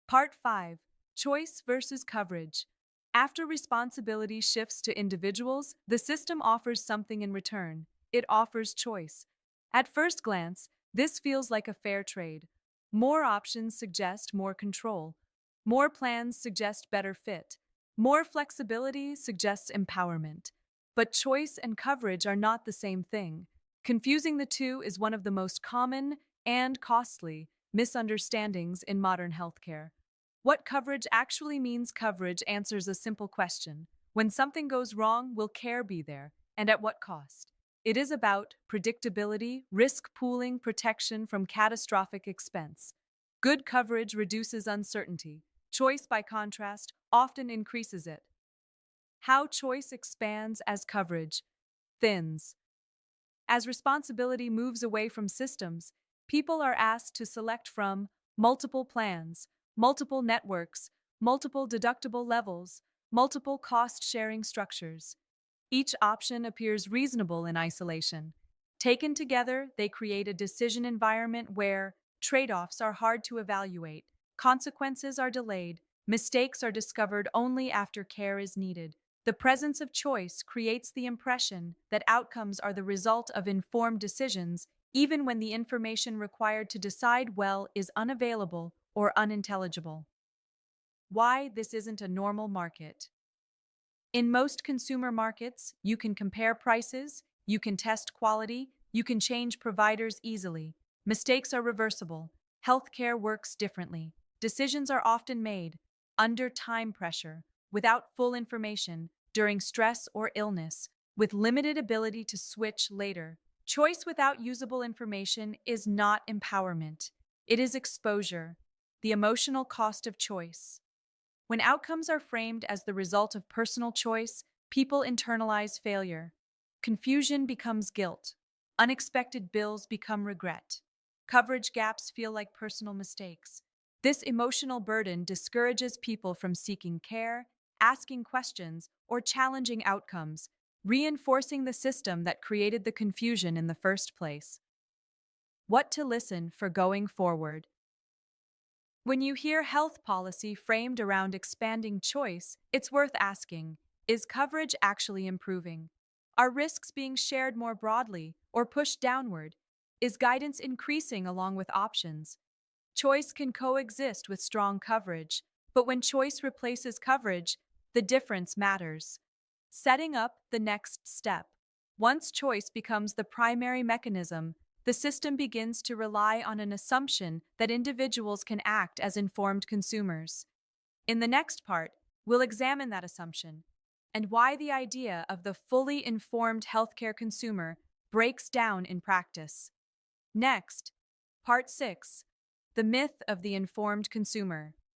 Part 5. Choice versus coverage. After responsibility shifts to individuals, the system offers something in return. It offers choice. At first glance, this feels like a fair trade. More options suggest more control. More plans suggest better fit. More flexibility suggests empowerment. But choice and coverage are not the same thing. Confusing the two is one of the most common and costly misunderstandings in modern healthcare. What coverage actually means coverage answers a simple question. When something goes wrong, will care be there? And at what cost? It is about predictability, risk pooling, protection from catastrophic expense. Good coverage reduces uncertainty. Choice, by contrast, often increases it. How choice expands as coverage thins. As responsibility moves away from systems, people are asked to select from multiple plans, multiple networks, multiple deductible levels, multiple cost sharing structures. Each option appears reasonable in isolation. Taken together, they create a decision environment where trade offs are hard to evaluate, consequences are delayed, mistakes are discovered only after care is needed. The presence of choice creates the impression that outcomes are the result of informed decisions, even when the information required to decide well is unavailable or unintelligible. Why this isn't a normal market. In most consumer markets, you can compare prices, you can test quality, you can change providers easily. Mistakes are reversible. Healthcare works differently. Decisions are often made under time pressure, without full information, during stress or illness, with limited ability to switch later. Choice without usable information is not empowerment. It is exposure, the emotional cost of choice. When outcomes are framed as the result of personal choice, people internalize failure. Confusion becomes guilt. Unexpected bills become regret. Coverage gaps feel like personal mistakes. This emotional burden discourages people from seeking care, asking questions, or challenging outcomes, reinforcing the system that created the confusion in the first place. What to listen for going forward. When you hear health policy framed around expanding choice, it's worth asking, is coverage actually improving? Are risks being shared more broadly or pushed downward? Is guidance increasing along with options? Choice can coexist with strong coverage, but when choice replaces coverage, the difference matters. Setting up the next step. Once choice becomes the primary mechanism, the system begins to rely on an assumption that individuals can act as informed consumers. In the next part, we'll examine that assumption and why the idea of the fully informed healthcare consumer breaks down in practice. Next, Part 6. The myth of the informed consumer.